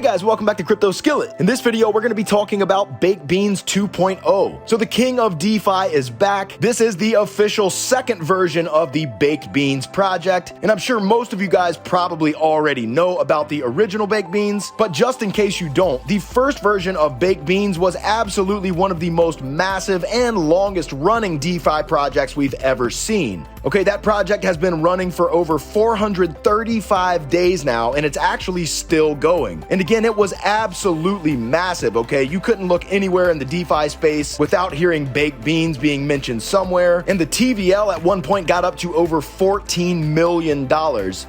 guys, welcome back to Crypto Skillet. In this video, we're going to be talking about Baked Beans 2.0. So the king of DeFi is back. This is the official second version of the Baked Beans project. And I'm sure most of you guys probably already know about the original Baked Beans, but just in case you don't, the first version of Baked Beans was absolutely one of the most massive and longest running DeFi projects we've ever seen. Okay, that project has been running for over 435 days now, and it's actually still going. And again, it was absolutely massive, okay? You couldn't look anywhere in the DeFi space without hearing Baked Beans being mentioned somewhere. And the TVL at one point got up to over $14 million,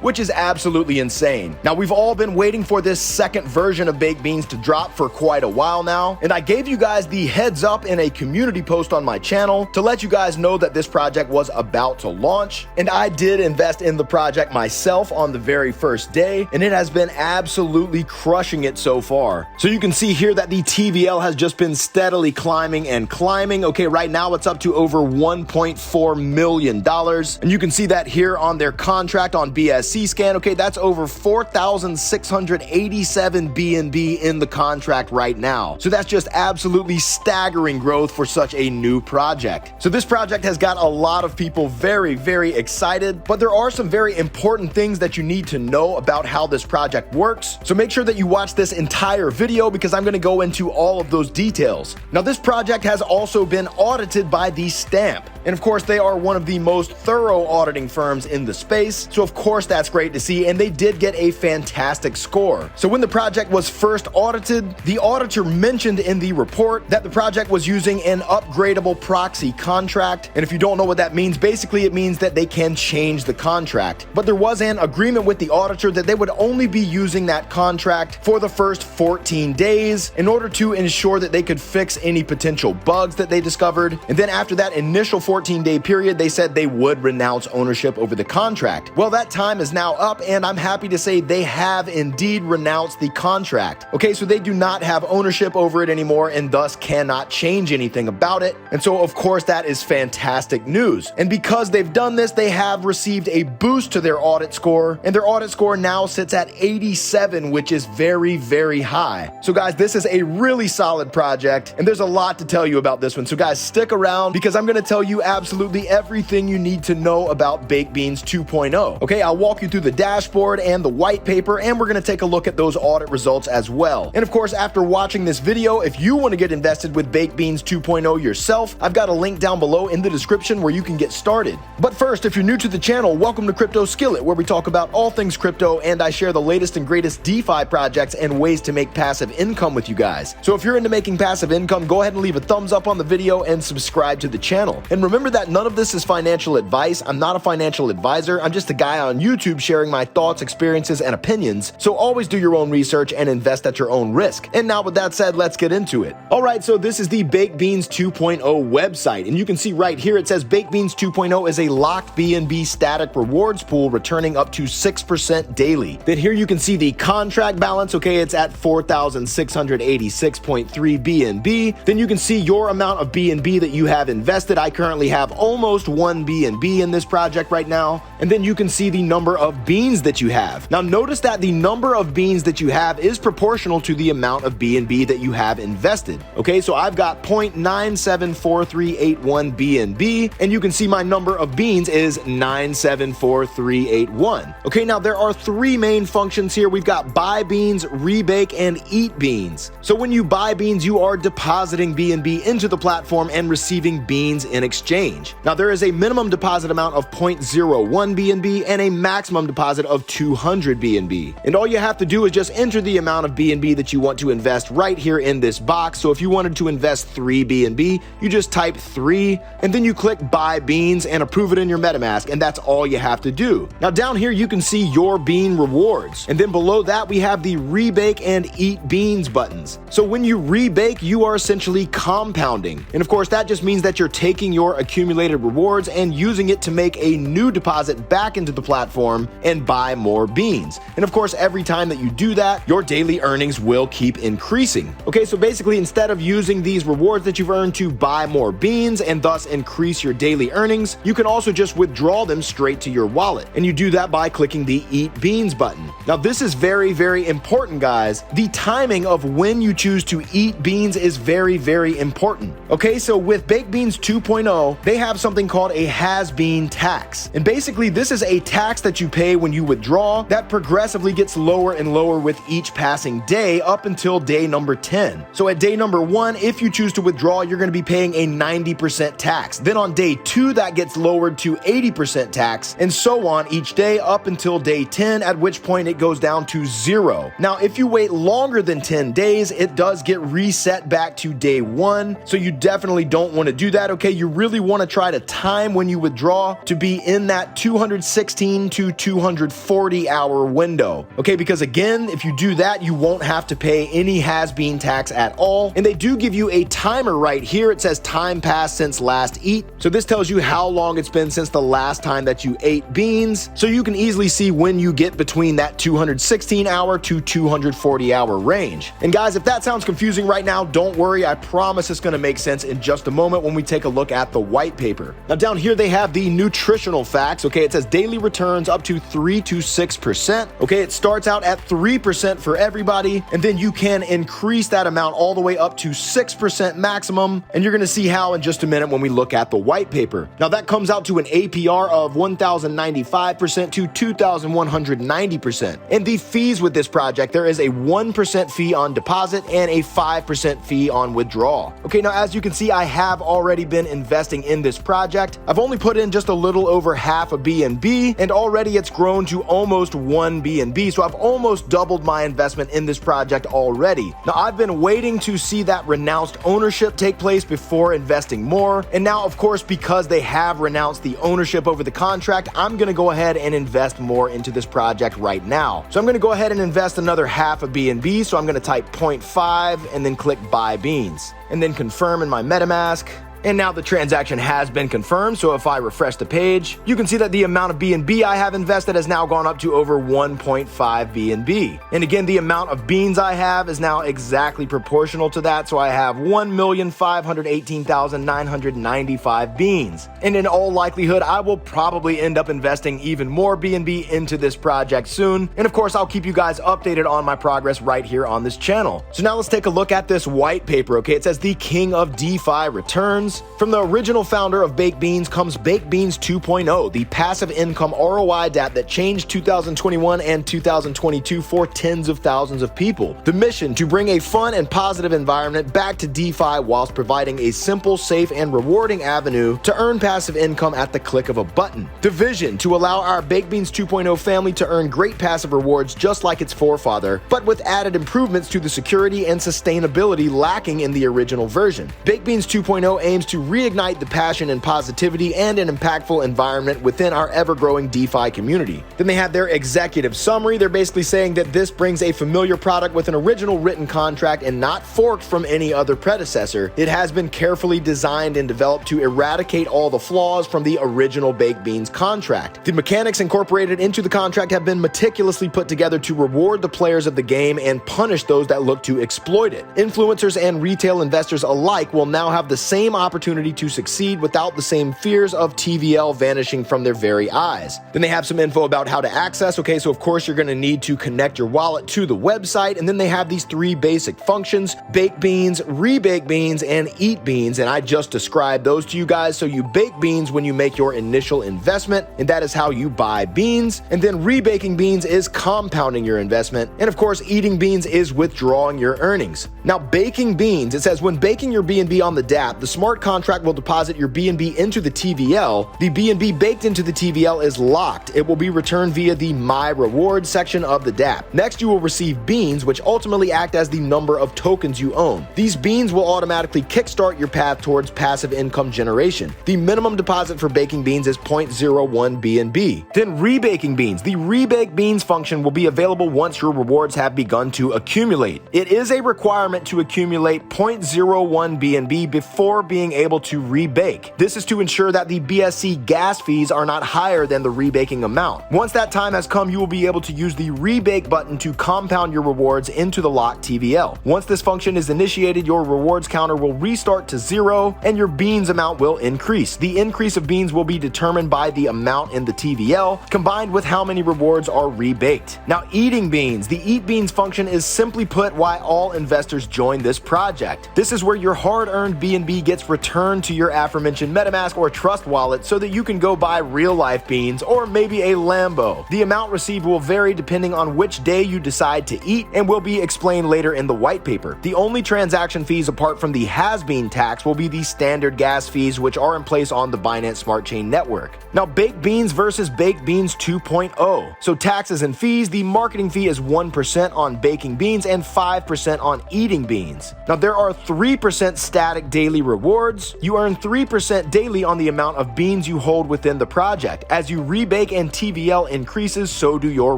which is absolutely insane. Now, we've all been waiting for this second version of Baked Beans to drop for quite a while now. And I gave you guys the heads up in a community post on my channel to let you guys know that this project was about to launch. And I did invest in the project myself on the very first day, and it has been absolutely crushing it so far. So you can see here that the TVL has just been steadily climbing and climbing. Okay, right now it's up to over $1.4 million. And you can see that here on their contract on BSC scan. Okay, that's over 4,687 BNB in the contract right now. So that's just absolutely staggering growth for such a new project. So this project has got a lot of people very excited, but there are some very important things that you need to know about how this project works. So make sure that you watch this entire video because I'm going to go into all of those details. Now, this project has also been audited by the Stamp. And of course, they are one of the most thorough auditing firms in the space. So of course, that's great to see. And they did get a fantastic score. So when the project was first audited, the auditor mentioned in the report that the project was using an upgradable proxy contract. And if you don't know what that means, basically it means that they can change the contract. But there was an agreement with the auditor that they would only be using that contract for the first 14 days in order to ensure that they could fix any potential bugs that they discovered. And then after that initial 14-day period, they said they would renounce ownership over the contract. Well, that time is now up, and I'm happy to say they have indeed renounced the contract. Okay, so they do not have ownership over it anymore and thus cannot change anything about it. And so, of course, that is fantastic news. And because they've done this, they have received a boost to their audit score, and their audit score now sits at 87, which is very high. So guys, this is a really solid project, and there's a lot to tell you about this one. So guys, stick around because I'm going to tell you absolutely everything you need to know about Baked Beans 2.0. Okay, I'll walk you through the dashboard and the white paper, and we're going to take a look at those audit results as well. And of course, after watching this video, if you want to get invested with Baked Beans 2.0 yourself, I've got a link down below in the description where you can get started. But first, if you're new to the channel, welcome to Crypto Skillet, where we talk about all things crypto, and I share the latest and greatest DeFi projects and ways to make passive income with you guys. So if you're into making passive income, go ahead and leave a thumbs up on the video and subscribe to the channel. And remember that none of this is financial advice. I'm not a financial advisor. I'm just a guy on YouTube sharing my thoughts, experiences, and opinions. So always do your own research and invest at your own risk. And now with that said, let's get into it. All right, so this is the Baked Beans 2.0 website. And you can see right here, it says Baked Beans 2.0 is a locked BNB static rewards pool returning up to 6% daily. Then here you can see the contract balance. Okay, it's at 4,686.3 BNB. Then you can see your amount of BNB that you have invested. I currently have almost 1 BNB in this project right now. And then you can see the number of beans that you have. Now notice that the number of beans that you have is proportional to the amount of BNB that you have invested. Okay, so I've got 0.974381 BNB, and you can see my number of beans is 974381. Okay, now there are three main functions here. We've got buy beans, rebake, and eat beans. So when you buy beans, you are depositing BNB into the platform and receiving beans in exchange. Now there is a minimum deposit amount of 0.01 BNB and a maximum deposit of 200 BNB. And all you have to do is just enter the amount of BNB that you want to invest right here in this box. So if you wanted to invest 3 BNB, you just type 3 and then you click buy beans and approve it in your MetaMask, and that's all you have to do. Now down here you can see your bean rewards, and then below that we have the rebake and eat beans buttons. So when you rebake, you are essentially compounding, and of course that just means that you're taking your your accumulated rewards and using it to make a new deposit back into the platform and buy more beans. And of course, every time that you do that, your daily earnings will keep increasing. Okay, so basically, instead of using these rewards that you've earned to buy more beans and thus increase your daily earnings, you can also just withdraw them straight to your wallet. And you do that by clicking the Eat Beans button. Now, this is very, very important, guys. The timing of when you choose to eat beans is very, very important. Okay, so with Baked Beans 2.0, they have something called a has-been tax. And basically, this is a tax that you pay when you withdraw that progressively gets lower and lower with each passing day up until day number 10. So at day number 1, if you choose to withdraw, you're going to be paying a 90% tax. Then on day 2, that gets lowered to 80% tax, and so on each day up until day 10, at which point it goes down to 0. Now, if you wait longer than 10 days, it does get reset back to day 1. So you definitely don't want to do that, okay? You really want to try to time when you withdraw to be in that 216 to 240 hour window, okay? Because again, if you do that, you won't have to pay any has-been tax at all. And they do give you a timer right here. It says time passed since last eat. So this tells you how long it's been since the last time that you ate beans. So you can easily see when you get between that 216 hour to 240 hour range. And guys, if that sounds confusing right now, don't worry. I promise it's going to make sense in just a moment when we take a look at the white paper. Now down here, they have the nutritional facts. Okay, it says daily returns up to 3 to 6%. Okay, it starts out at 3% for everybody, and then you can increase that amount all the way up to 6% maximum. And you're going to see how in just a minute when we look at the white paper. Now that comes out to an APR of 1,095% to 2,190%. And the fees with this project, there is a 1% fee on deposit and a 5% fee on withdrawal. Okay, now as you can see, I have already been investing in this project. I've only put in just a little over half a BNB, and already it's grown to almost 1 BNB. So I've almost doubled my investment in this project already. Now I've been waiting to see that renounced ownership take place before investing more. And now, of course, because they have renounced the ownership over the contract, I'm going to go ahead and invest more into this project right now. So I'm going to go ahead and invest another half a BNB. So I'm going to type 0.5 and then click buy beans and then confirm in my MetaMask. And now the transaction has been confirmed, so if I refresh the page, you can see that the amount of BNB I have invested has now gone up to over 1.5 BNB. And again, the amount of beans I have is now exactly proportional to that, so I have 1,518,995 beans. And in all likelihood, I will probably end up investing even more BNB into this project soon. And of course, I'll keep you guys updated on my progress right here on this channel. So now let's take a look at this white paper, okay? It says the king of DeFi returns. From the original founder of Baked Beans comes Baked Beans 2.0, the passive income ROI DApp that changed 2021 and 2022 for tens of thousands of people. The mission to bring a fun and positive environment back to DeFi whilst providing a simple, safe, and rewarding avenue to earn passive income at the click of a button. The vision to allow our Baked Beans 2.0 family to earn great passive rewards just like its forefather, but with added improvements to the security and sustainability lacking in the original version. Baked Beans 2.0 aims to reignite the passion and positivity and an impactful environment within our ever-growing DeFi community. Then they have their executive summary. They're basically saying that this brings a familiar product with an original written contract and not forked from any other predecessor. It has been carefully designed and developed to eradicate all the flaws from the original Baked Beans contract. The mechanics incorporated into the contract have been meticulously put together to reward the players of the game and punish those that look to exploit it. Influencers and retail investors alike will now have the same opportunity to succeed without the same fears of TVL vanishing from their very eyes. Then they have some info about how to access. Okay, so of course you're going to need to connect your wallet to the website, and then they have these 3 basic functions: bake beans, rebake beans, and eat beans. And I just described those to you guys. So you bake beans when you make your initial investment, and that is how you buy beans. And then rebaking beans is compounding your investment. And of course, eating beans is withdrawing your earnings. Now, baking beans, it says when baking your BNB on the DApp, the smart contract will deposit your BNB into the TVL. The BNB baked into the TVL is locked. It will be returned via the My Rewards section of the DApp. Next, you will receive beans, which ultimately act as the number of tokens you own. These beans will automatically kickstart your path towards passive income generation. The minimum deposit for baking beans is 0.01 BNB. Then rebaking beans. The rebake beans function will be available once your rewards have begun to accumulate. It is a requirement to accumulate 0.01 BNB before being being able to rebake. This is to ensure that the BSC gas fees are not higher than the rebaking amount. Once that time has come, you will be able to use the rebake button to compound your rewards into the locked TVL. Once this function is initiated, your rewards counter will restart to 0 and your beans amount will increase. The increase of beans will be determined by the amount in the TVL combined with how many rewards are rebaked. Now, eating beans. The eat beans function is simply put why all investors join this project. This is where your hard-earned BNB gets returned to your aforementioned MetaMask or Trust wallet so that you can go buy real-life beans or maybe a Lambo. The amount received will vary depending on which day you decide to eat and will be explained later in the white paper. The only transaction fees apart from the has-been tax will be the standard gas fees which are in place on the Binance Smart Chain network. Now, baked beans versus baked beans 2.0. So taxes and fees, the marketing fee is 1% on baking beans and 5% on eating beans. Now, there are 3% static daily rewards. You earn 3% daily on the amount of beans you hold within the project. As you rebake and TVL increases, so do your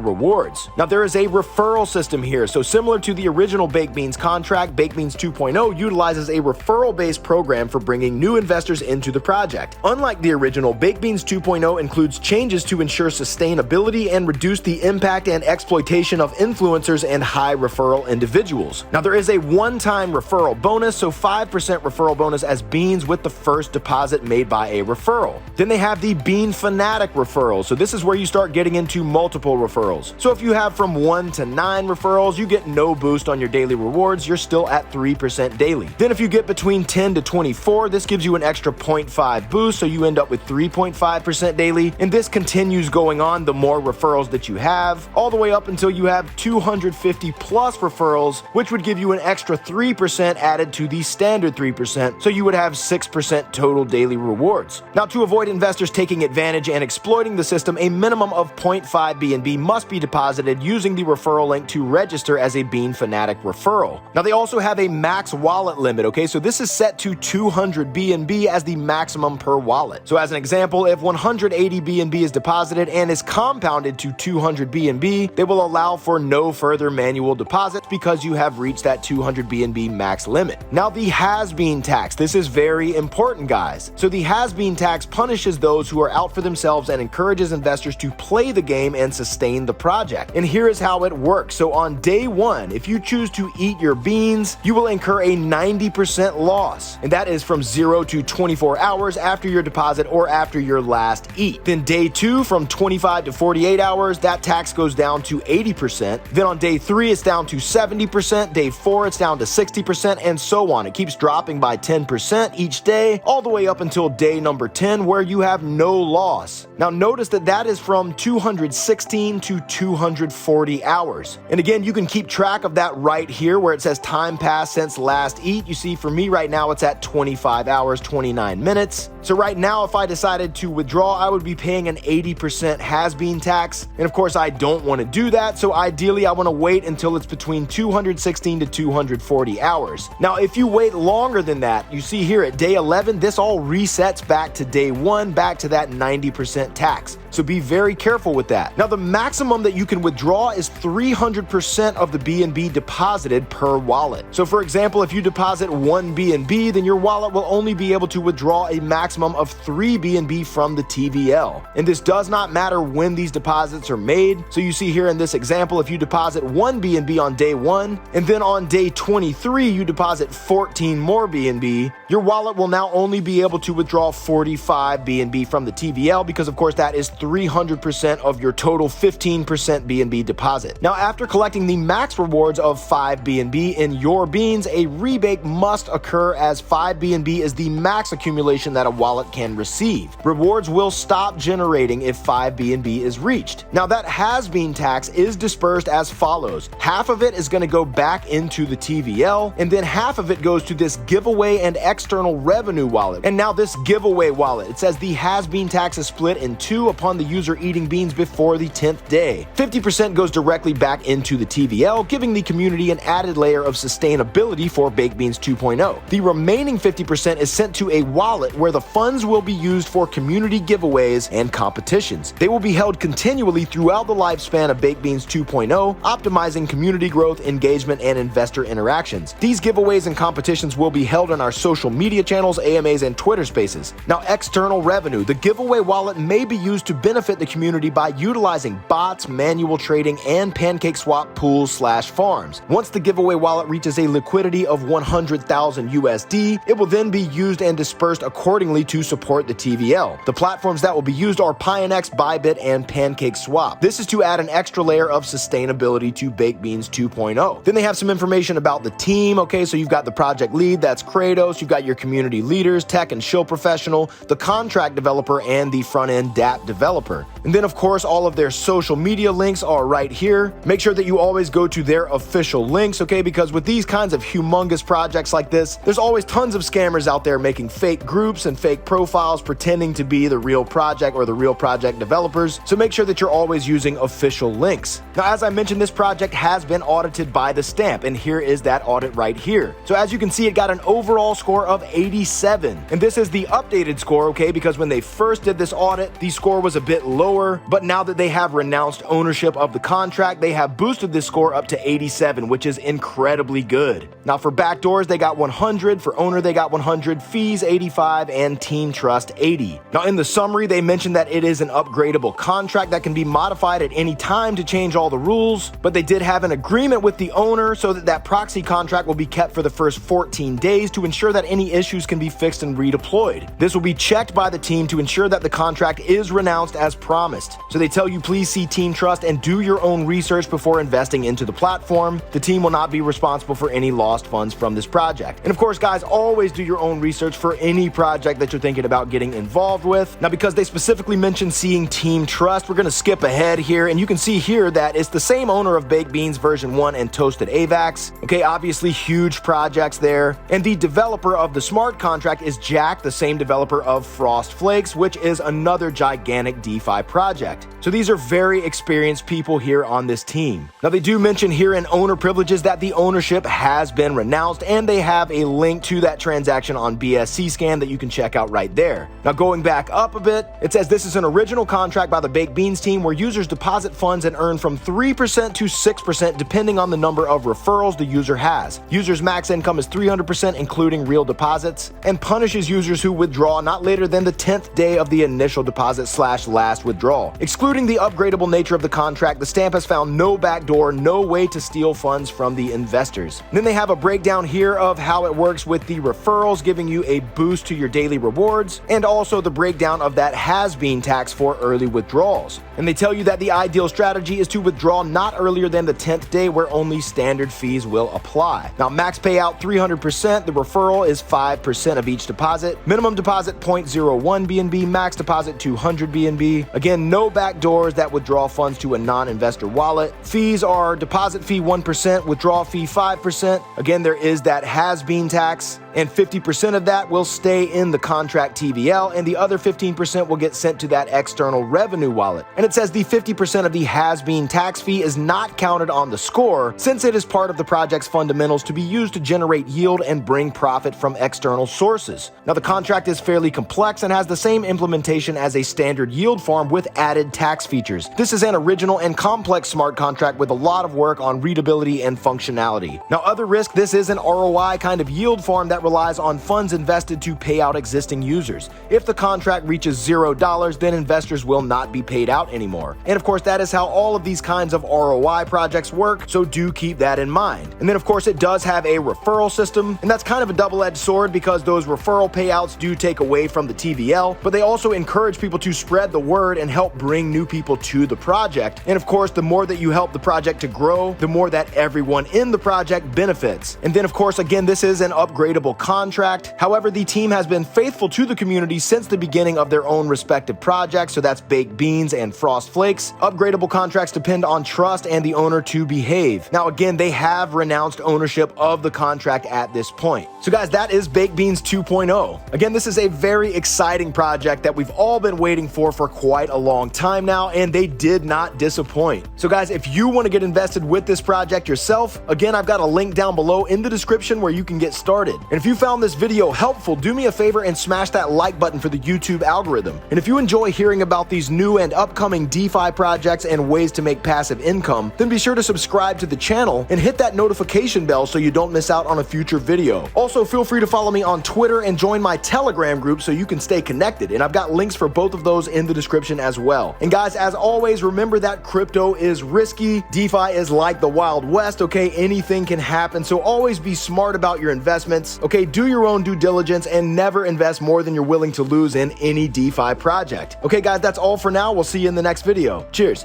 rewards. Now, there is a referral system here. So similar to the original baked beans contract, baked beans 2.0 utilizes a referral-based program for bringing new investors into the project. Unlike the original, baked beans 2.0 includes changes to ensure sustainability and reduce the impact and exploitation of influencers and high referral individuals. Now, there is a one-time referral bonus, so 5% referral bonus as beans with the first deposit made by a referral. Then they have the Bean Fanatic referral. So this is where you start getting into multiple referrals. So if you have from 1 to 9 referrals, you get no boost on your daily rewards. You're still at 3% daily. Then if you get between 10 to 24, this gives you an extra 0.5 boost, so you end up with 3.5% daily. And this continues going on the more referrals that you have, all the way up until you have 250 plus referrals, which would give you an extra 3% added to the standard 3%, so you would have 6% total daily rewards. Now, to avoid investors taking advantage and exploiting the system, a minimum of 0.5 BNB must be deposited using the referral link to register as a Bean Fanatic referral. Now, they also have a max wallet limit, okay? So this is set to 200 BNB as the maximum per wallet. So as an example, if 180 BNB is deposited and is compounded to 200 BNB, they will allow for no further manual deposits because you have reached that 200 BNB max limit. Now, the has-been tax. This is very important, guys. So the has-been tax punishes those who are out for themselves and encourages investors to play the game and sustain the project. And here is how it works. So on day 1, if you choose to eat your beans, you will incur a 90% loss. And that is from 0 to 24 hours after your deposit or after your last eat. Then day 2, from 25 to 48 hours, that tax goes down to 80%. Then on day 3, it's down to 70%. Day 4, it's down to 60%, and so on. It keeps dropping by 10% each day, all the way up until day number 10, where you have no loss. Now, notice that that is from 216 to 240 hours. And again, you can keep track of that right here where it says time passed since last eat. You see, for me right now, it's at 25 hours, 29 minutes. So right now, if I decided to withdraw, I would be paying an 80% has-been tax. And of course, I don't want to do that. So ideally, I want to wait until it's between 216 to 240 hours. Now, if you wait longer than that, you see here at day 11, this all resets back to day 1, back to that 90% tax. So be very careful with that. Now, the maximum that you can withdraw is 300% of the BNB deposited per wallet. So for example, if you deposit 1 BNB, then your wallet will only be able to withdraw a maximum of 3 BNB from the TVL. And this does not matter when these deposits are made. So you see here in this example, if you deposit 1 BNB on day 1, and then on day 23, you deposit 14 more BNB, your wallet will now only be able to withdraw 45 BNB from the TVL because of course that is 300% of your total 15% BNB deposit. Now, after collecting the max rewards of 5 BNB in your beans, a rebate must occur as 5 BNB is the max accumulation that a wallet can receive. Rewards will stop generating if 5 BNB is reached. Now, that has-been tax is dispersed as follows. Half of it is going to go back into the TVL, and then half of it goes to this giveaway and external revenue wallet. And now this giveaway wallet, it says the has-been tax is split in two upon upon the user eating beans before the 10th day. 50% goes directly back into the TVL, giving the community an added layer of sustainability for Baked Beans 2.0. The remaining 50% is sent to a wallet where the funds will be used for community giveaways and competitions. They will be held continually throughout the lifespan of Baked Beans 2.0, optimizing community growth, engagement, and investor interactions. These giveaways and competitions will be held on our social media channels, AMAs, and Twitter Spaces. Now, external revenue. The giveaway wallet may be used to benefit the community by utilizing bots, manual trading, and PancakeSwap pools/farms. Once the giveaway wallet reaches a liquidity of 100,000 USD, it will then be used and dispersed accordingly to support the TVL. The platforms that will be used are Pionex, Bybit, and PancakeSwap. This is to add an extra layer of sustainability to Baked Beans 2.0. Then they have some information about the team. Okay, so you've got the project lead, that's Kratos. You've got your community leaders, tech and shill professional, the contract developer, and the front-end dApp developer. And then, of course, all of their social media links are right here. Make sure that you always go to their official links, okay, because with these kinds of humongous projects like this, there's always tons of scammers out there making fake groups and fake profiles pretending to be the real project or the real project developers, so make sure that you're always using official links. Now, as I mentioned, this project has been audited by the stamp, and here is that audit right here. So as you can see, it got an overall score of 87, and this is the updated score, okay, because when they first did this audit, the score was a bit lower, but now that they have renounced ownership of the contract, they have boosted this score up to 87, which is incredibly good. Now, for backdoors, they got 100, for owner, they got 100, fees 85, and team trust 80. Now, in the summary, they mentioned that it is an upgradable contract that can be modified at any time to change all the rules, but they did have an agreement with the owner so that proxy contract will be kept for the first 14 days to ensure that any issues can be fixed and redeployed. This will be checked by the team to ensure that the contract is renounced as promised. So they tell you please see Team Trust and do your own research before investing into the platform. The team will not be responsible for any lost funds from this project. And of course, guys, always do your own research for any project that you're thinking about getting involved with. Now, because they specifically mentioned seeing Team Trust, we're going to skip ahead here, and you can see here that it's the same owner of Baked Beans version 1 and Toasted AVAX. Okay, obviously huge projects there. And the developer of the smart contract is Jack, the same developer of Frost Flakes, which is another gigantic DeFi project. So these are very experienced people here on this team. Now, they do mention here in owner privileges that the ownership has been renounced, and they have a link to that transaction on BSC scan that you can check out right there. Now, going back up a bit, it says this is an original contract by the Baked Beans team where users deposit funds and earn from 3% to 6% depending on the number of referrals the user has. Users' max income is 300% including real deposits, and punishes users who withdraw not later than the 10th day of the initial deposit/last withdrawal. Excluding the upgradable nature of the contract, the stamp has found no backdoor, no way to steal funds from the investors. And then they have a breakdown here of how it works with the referrals, giving you a boost to your daily rewards, and also the breakdown of that has-been tax for early withdrawals. And they tell you that the ideal strategy is to withdraw not earlier than the 10th day, where only standard fees will apply. Now, max payout 300%, the referral is 5% of each deposit, minimum deposit 0.01 BNB, max deposit 200 BNB. Again, no backdoors that withdraw funds to a non-investor wallet. Fees are deposit fee 1%, withdrawal fee 5%. Again, there is that has-been tax, and 50% of that will stay in the contract TVL, and the other 15% will get sent to that external revenue wallet. And it says the 50% of the has-been tax fee is not counted on the score, since it is part of the project's fundamentals to be used to generate yield and bring profit from external sources. Now, the contract is fairly complex and has the same implementation as a standard yield farm with added tax features. This is an original and complex smart contract with a lot of work on readability and functionality. Now, other risk, this is an ROI kind of yield farm that relies on funds invested to pay out existing users. If the contract reaches $0, then investors will not be paid out anymore. And of course, that is how all of these kinds of ROI projects work, so do keep that in mind. And then of course, it does have a referral system, and that's kind of a double-edged sword because those referral payouts do take away from the TVL, but they also encourage people to spread the word and help bring new people to the project. And of course, the more that you help the project to grow, the more that everyone in the project benefits. And then of course, again, this is an upgradable upgradable contract. However, the team has been faithful to the community since the beginning of their own respective projects, so that's baked beans and frost flakes. Upgradable contracts depend on trust and the owner to behave. Now again, they have renounced ownership of the contract at this point. So guys, that is Baked Beans 2.0. Again, this is a very exciting project that we've all been waiting for quite a long time now, and they did not disappoint. So guys, if you want to get invested with this project yourself, again, I've got a link down below in the description where you can get started. And if you found this video helpful, do me a favor and smash that like button for the YouTube algorithm. And if you enjoy hearing about these new and upcoming DeFi projects and ways to make passive income, then be sure to subscribe to the channel and hit that notification bell so you don't miss out on a future video. Also, feel free to follow me on Twitter and join my Telegram group so you can stay connected. And I've got links for both of those in the description as well. And guys, as always, remember that crypto is risky. DeFi is like the Wild West, okay? Anything can happen. So always be smart about your investments, okay? Do your own due diligence and never invest more than you're willing to lose in any DeFi project. Okay, guys, that's all for now. We'll see you in the next video. Cheers.